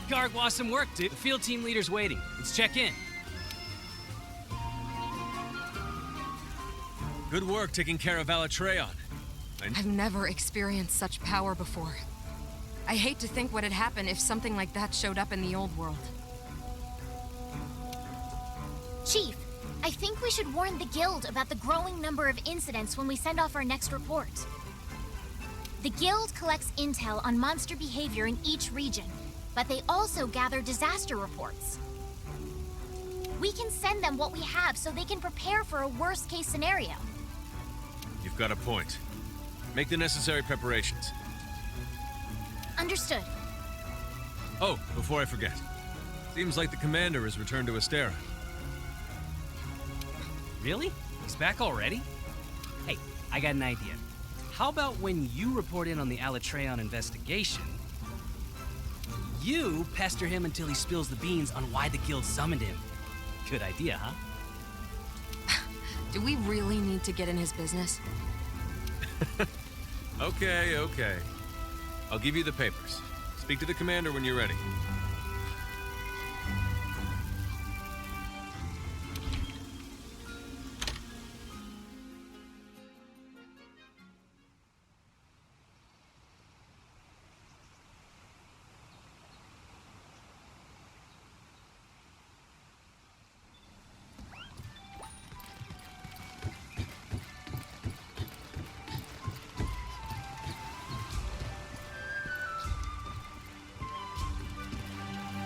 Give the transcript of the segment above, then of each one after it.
Gargwa some work, dude. The field team leader's waiting. Let's check in. Good work taking care of Alatreon. I've never experienced such power before. I hate to think what had happened if something like that showed up in the old world. Chief, I think we should warn the Guild about the growing number of incidents when we send off our next report. The Guild collects intel on monster behavior in each region, but they also gather disaster reports. We can send them what we have so they can prepare for a worst-case scenario. You've got a point. Make the necessary preparations. Understood. Oh, before I forget. Seems like the commander has returned to Astera. Really? He's back already? Hey, I got an idea. How about when you report in on the Alatreon investigation, you pester him until he spills the beans on why the guild summoned him? Good idea, huh? Do we really need to get in his business? Okay. I'll give you the papers. Speak to the commander when you're ready.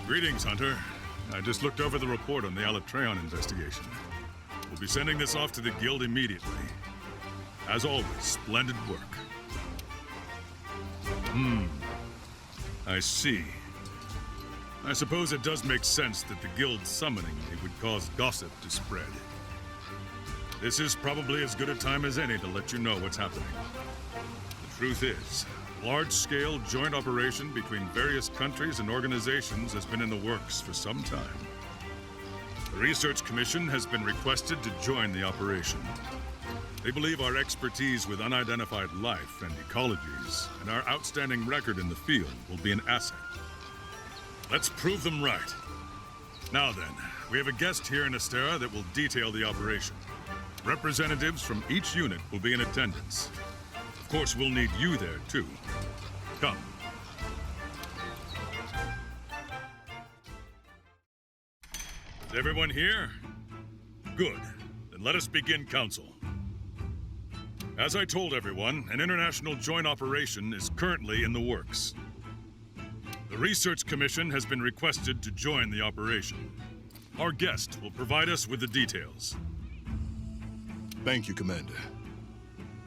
Greetings, Hunter. I just looked over the report on the Alatreon investigation. We'll be sending this off to the Guild immediately. As always, splendid work. I see. I suppose it does make sense that the Guild summoning me would cause gossip to spread. This is probably as good a time as any to let you know what's happening. The truth is, large-scale joint operation between various countries and organizations has been in the works for some time. The Research Commission has been requested to join the operation. They believe our expertise with unidentified life and ecologies and our outstanding record in the field will be an asset. Let's prove them right. Now then, we have a guest here in Astera that will detail the operation. Representatives from each unit will be in attendance. Of course, we'll need you there, too. Come. Is everyone here? Good. Then let us begin council. As I told everyone, an international joint operation is currently in the works. The Research Commission has been requested to join the operation. Our guest will provide us with the details. Thank you, Commander.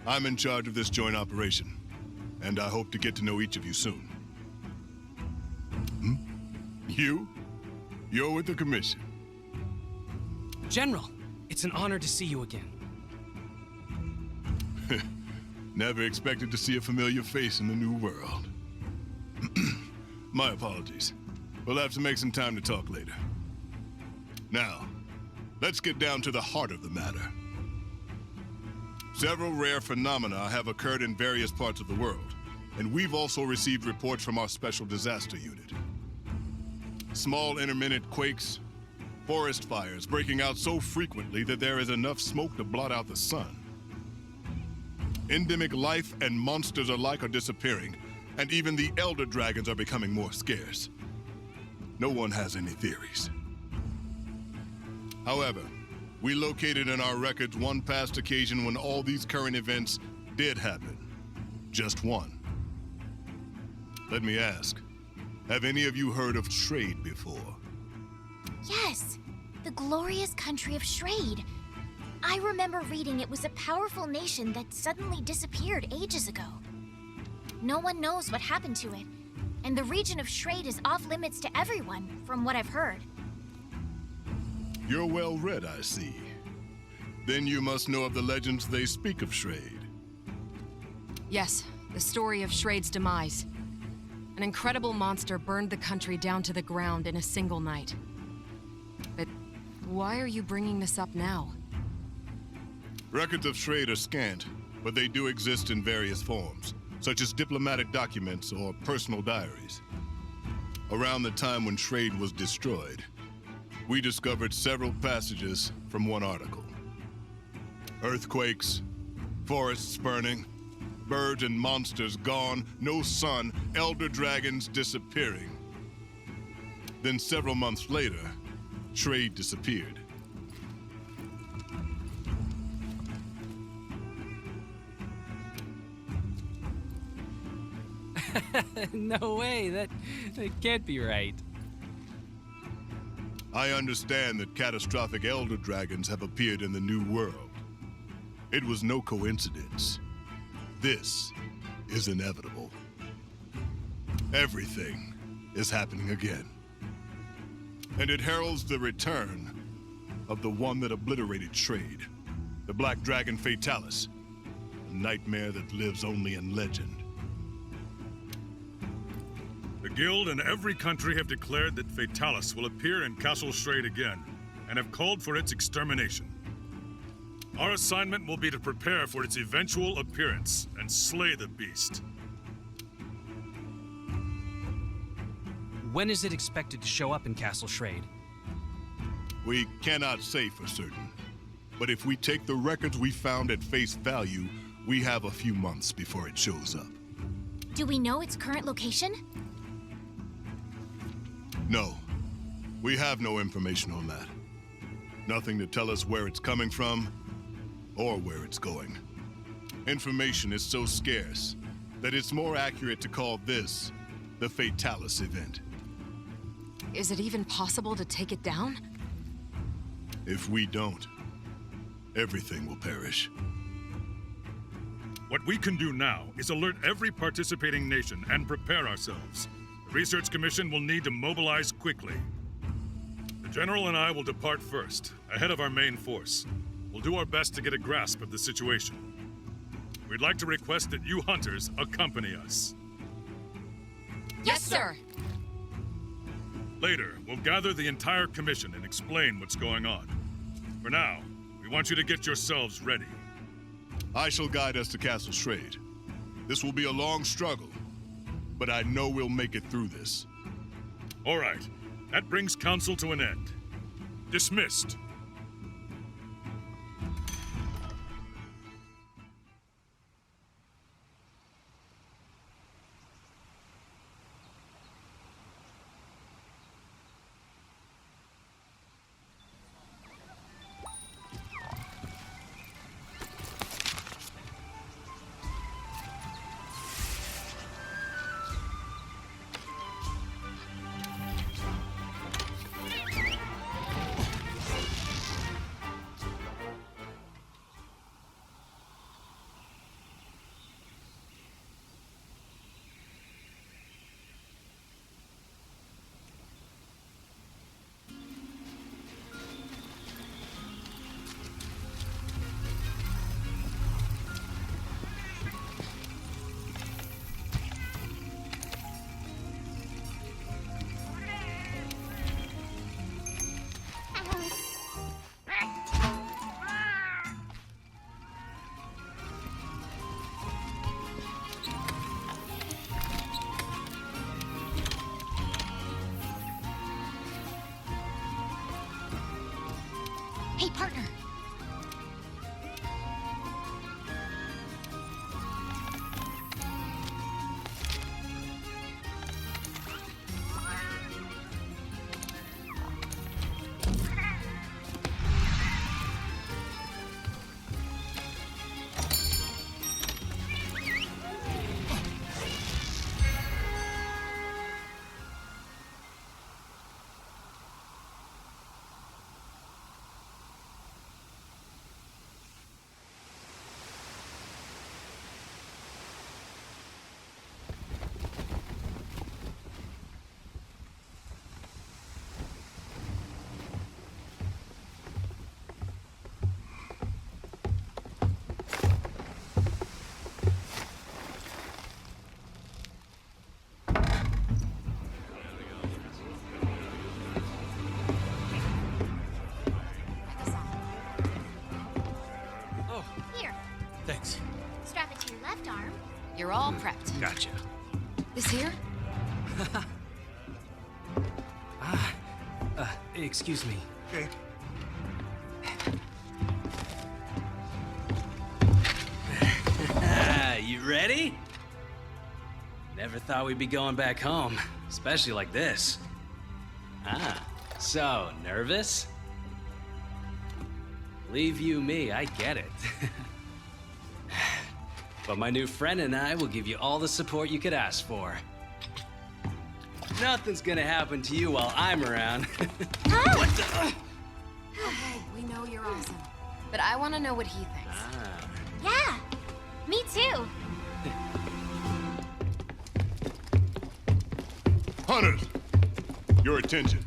I'm in charge of this joint operation, and I hope to get to know each of you soon. You? You're with the Commission. General, it's an honor to see you again. Never expected to see a familiar face in the new world. My apologies. We'll have to make some time to talk later. Now, let's get down to the heart of the matter. Several rare phenomena have occurred in various parts of the world, and we've also received reports from our Special Disaster Unit. Small intermittent quakes, forest fires breaking out so frequently that there is enough smoke to blot out the sun. Endemic life and monsters alike are disappearing, and even the elder dragons are becoming more scarce. No one has any theories. However, we located in our records one past occasion when all these current events did happen. Just one. Let me ask, have any of you heard of Shrade before? Yes, the glorious country of Shrade. I remember reading it was a powerful nation that suddenly disappeared ages ago. No one knows what happened to it, and the region of Shrade is off limits to everyone, from what I've heard. You're well read, I see. Then you must know of the legends they speak of Shrade. Yes, the story of Shrade's demise. An incredible monster burned the country down to the ground in a single night. But why are you bringing this up now? Records of Shrade are scant, but they do exist in various forms, such as diplomatic documents or personal diaries. Around the time when Schrade was destroyed, we discovered several passages from one article. Earthquakes, forests burning, birds and monsters gone, no sun, elder dragons disappearing. Then several months later, Schrade disappeared. No way, that can't be right. I understand that catastrophic elder dragons have appeared in the New World. It was no coincidence. This is inevitable. Everything is happening again. And it heralds the return of the one that obliterated Schrade, the Black Dragon Fatalis, a nightmare that lives only in legend. The Guild and every country have declared that Fatalis will appear in Castle Schrade again, and have called for its extermination. Our assignment will be to prepare for its eventual appearance and slay the beast. When is it expected to show up in Castle Schrade? We cannot say for certain, but if we take the records we found at face value, we have a few months before it shows up. Do we know its current location? No, we have no information on that. Nothing to tell us where it's coming from or where it's going. Information is so scarce that it's more accurate to call this the Fatalis event. Is it even possible to take it down? If we don't, everything will perish. What we can do now is alert every participating nation and prepare ourselves. The Research Commission will need to mobilize quickly. The General and I will depart first, ahead of our main force. We'll do our best to get a grasp of the situation. We'd like to request that you hunters accompany us. Yes, sir! Later, we'll gather the entire Commission and explain what's going on. For now, we want you to get yourselves ready. I shall guide us to Castle Schrade. This will be a long struggle, but I know we'll make it through this. All right, that brings Council to an end. Dismissed. Hey, partner. Thanks. Strap it to your left arm. You're all prepped. Gotcha. This here? Excuse me. Okay. You ready? Never thought we'd be going back home, especially like this. So, nervous? Believe you me, I get it. But my new friend and I will give you all the support you could ask for. Nothing's gonna happen to you while I'm around. What the? Okay, we know you're awesome. But I want to know what he thinks. Yeah, me too. Hunters, your attention.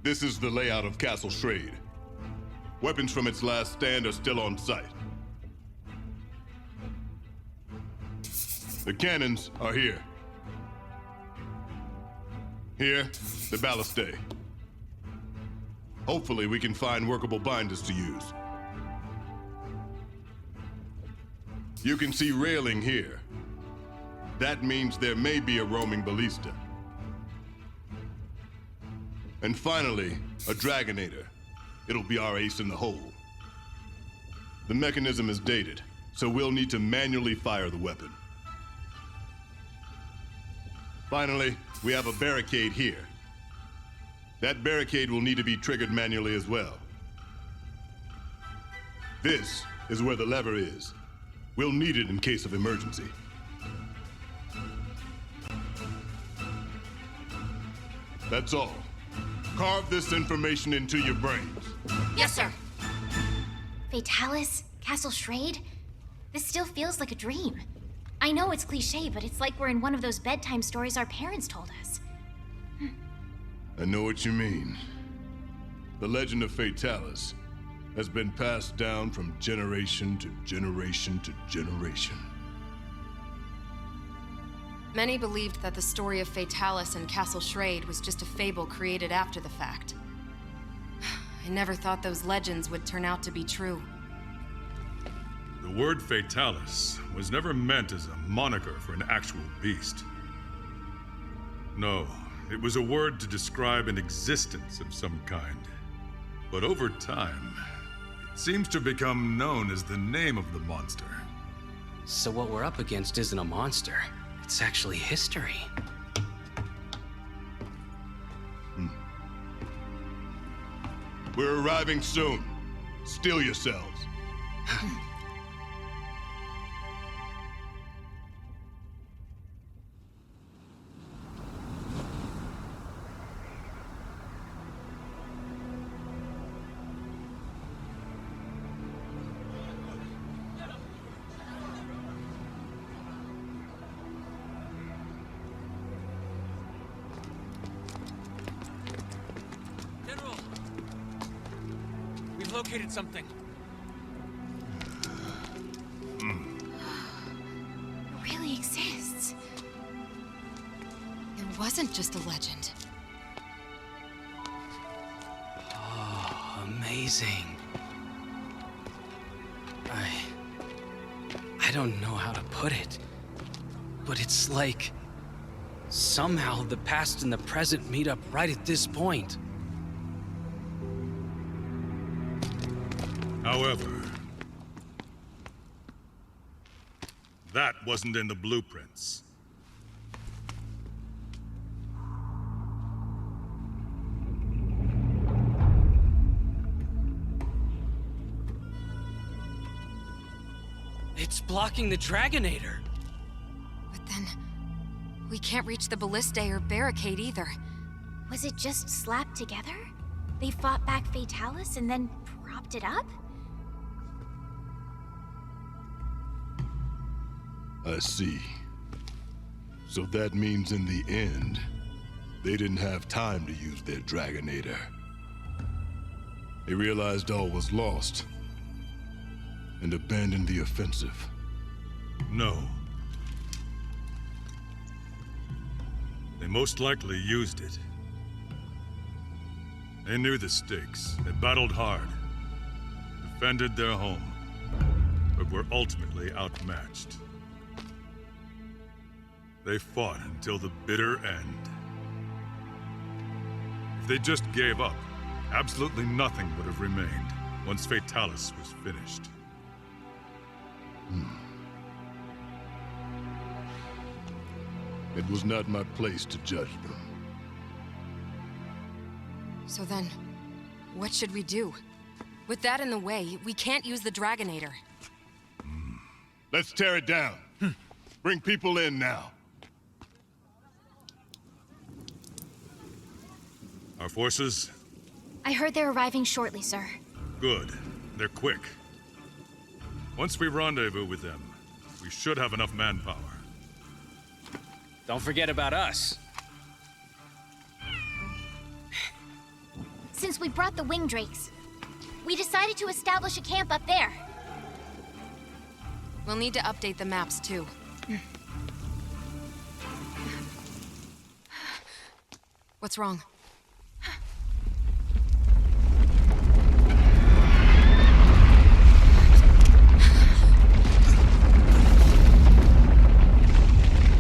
This is the layout of Castle Schrade. Weapons from its last stand are still on site. The cannons are here. Here, the ballistae. Hopefully we can find workable binders to use. You can see railing here. That means there may be a roaming ballista. And finally, a Dragonator. It'll be our ace in the hole. The mechanism is dated, so we'll need to manually fire the weapon. Finally, we have a barricade here. That barricade will need to be triggered manually as well. This is where the lever is. We'll need it in case of emergency. That's all. Carve this information into your brains. Yes, sir. Fatalis, Castle Schrade? This still feels like a dream. I know it's cliche, but it's like we're in one of those bedtime stories our parents told us. I know what you mean. The legend of Fatalis has been passed down from generation to generation to generation. Many believed that the story of Fatalis and Castle Schrade was just a fable created after the fact. I never thought those legends would turn out to be true. The word Fatalis was never meant as a moniker for an actual beast. No, it was a word to describe an existence of some kind. But over time, it seems to have become known as the name of the monster. So what we're up against isn't a monster. It's actually history. We're arriving soon. Steel yourselves. General! We've located something. It really exists. It wasn't just a legend. Oh, amazing. I don't know how to put it, but it's like somehow the past and the present meet up right at this point. However, that wasn't in the blueprints. It's blocking the Dragonator. But then, we can't reach the ballistae or barricade either. Was it just slapped together? They fought back Fatalis and then propped it up? I see. So that means in the end, they didn't have time to use their Dragonator. They realized all was lost and abandoned the offensive. No. They most likely used it. They knew the stakes. They battled hard, defended their home, but were ultimately outmatched. They fought until the bitter end. If they just gave up, absolutely nothing would have remained once Fatalis was finished. It was not my place to judge them. So then, what should we do? With that in the way, we can't use the Dragonator. Let's tear it down. Bring people in now. Our forces? I heard they're arriving shortly, sir. Good. They're quick. Once we rendezvous with them, we should have enough manpower. Don't forget about us. Since we brought the wing drakes, we decided to establish a camp up there. We'll need to update the maps, too. What's wrong?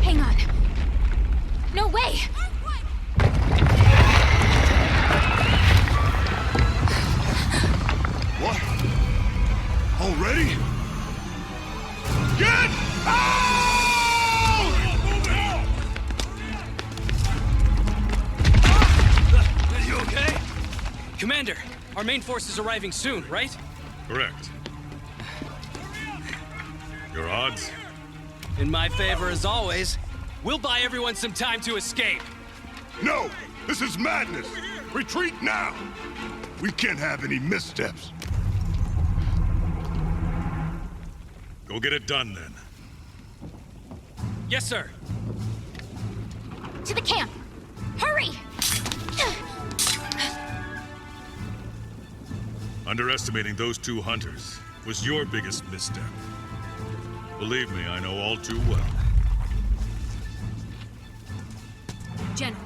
Hang on. No way! What? Already? Get out! You okay? Commander, our main force is arriving soon, right? Correct. Your odds? In my favor as always. We'll buy everyone some time to escape. No! This is madness! Retreat now! We can't have any missteps. Go get it done, then. Yes, sir. To the camp! Hurry! Underestimating those two hunters was your biggest misstep. Believe me, I know all too well. General.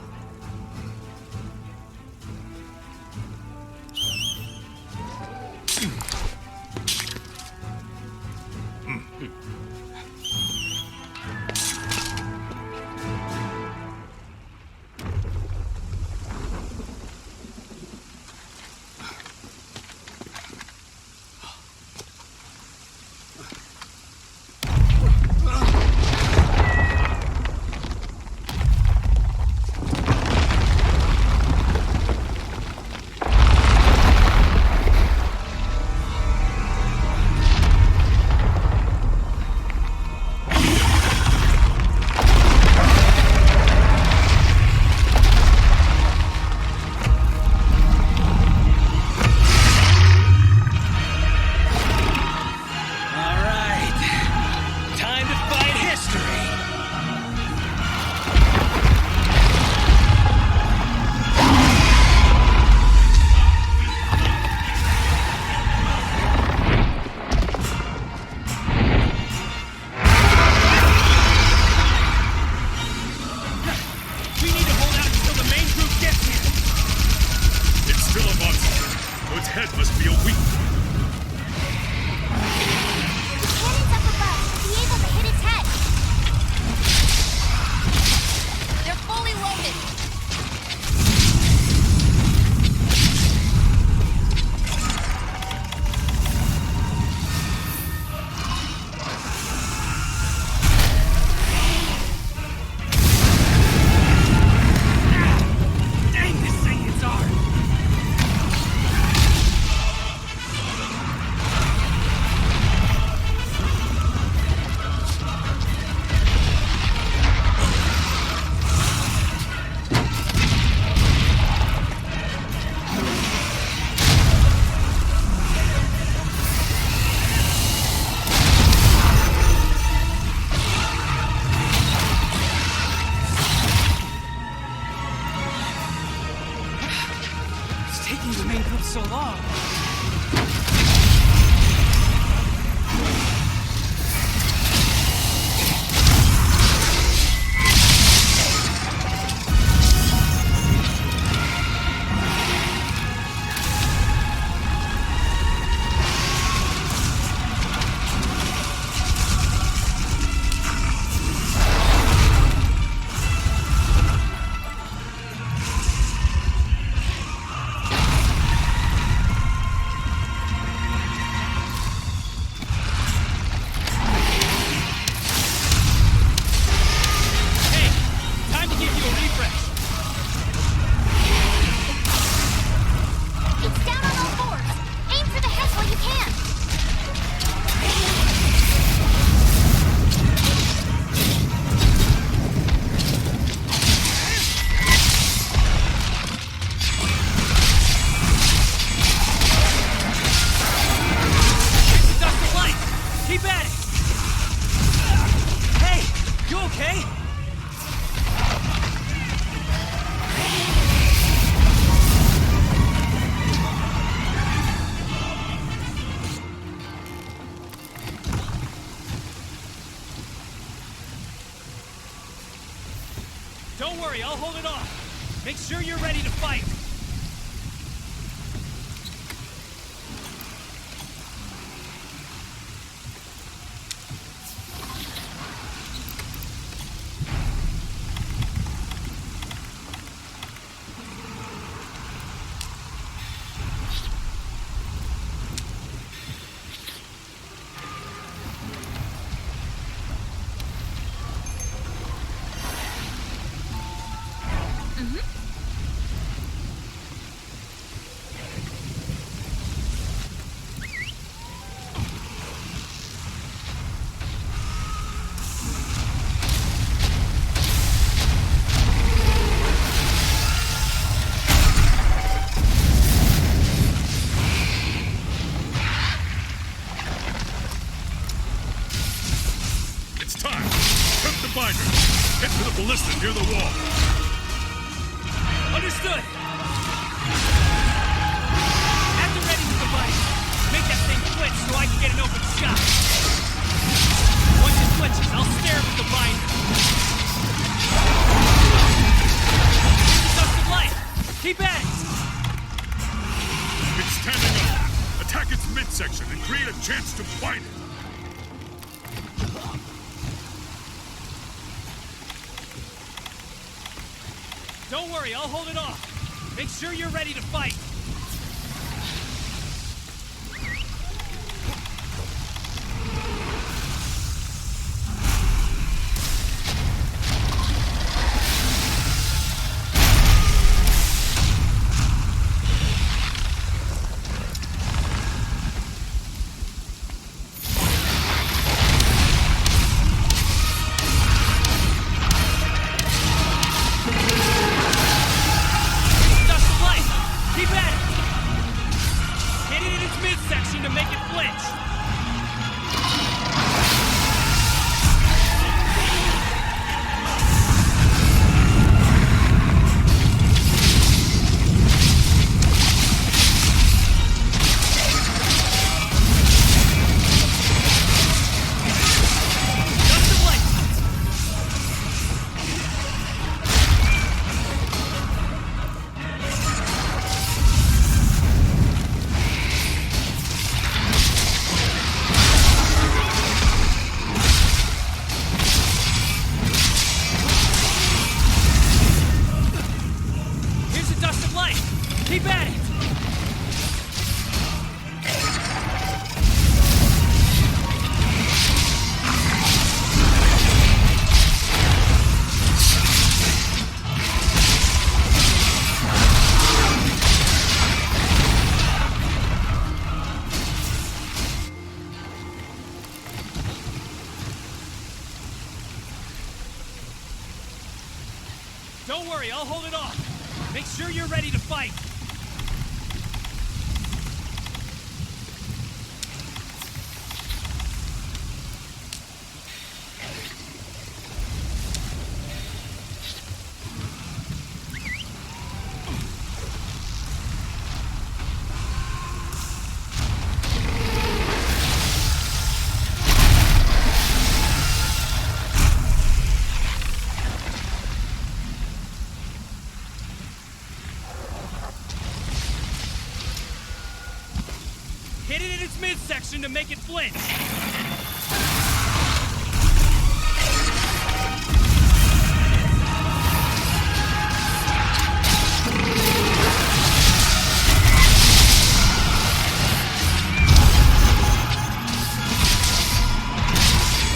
Don't worry, I'll hold it off. Make sure you're ready to fight. Get to the ballista near the wall. Understood. At the ready with the device. Make that thing flinch so I can get an open shot. Once it flinches, I'll stare with the binder. Dust of light. Keep at it. It's standing up. Attack its midsection and create a chance to fight it. Don't worry, I'll hold it off. Make sure you're ready to fight. To make it flinch. Keep at it! Don't worry, I'll hold it off. Make sure you're ready to fight. Hit it in its midsection to make it flinch.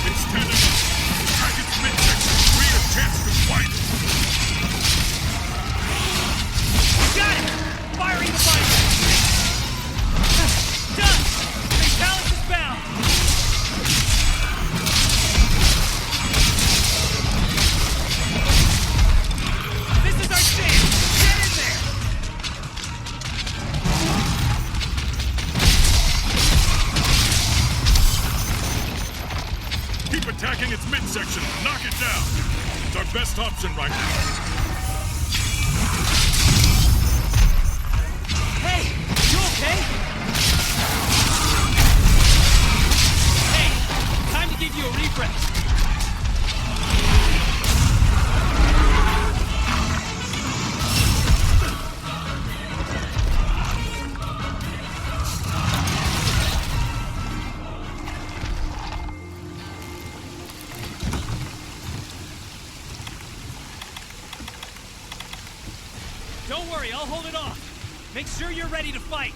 It's standing up. Attack its midsection. Create a chance to fight it. Got it! Firing the binder. Done! Fatalis is bound! This is our chance! Get in there! Keep attacking its midsection. Knock it down. It's our best option right now. Hey! You okay? Hey! Time to give you a refresh. Don't worry, I'll hold it off. Make sure you're ready to fight.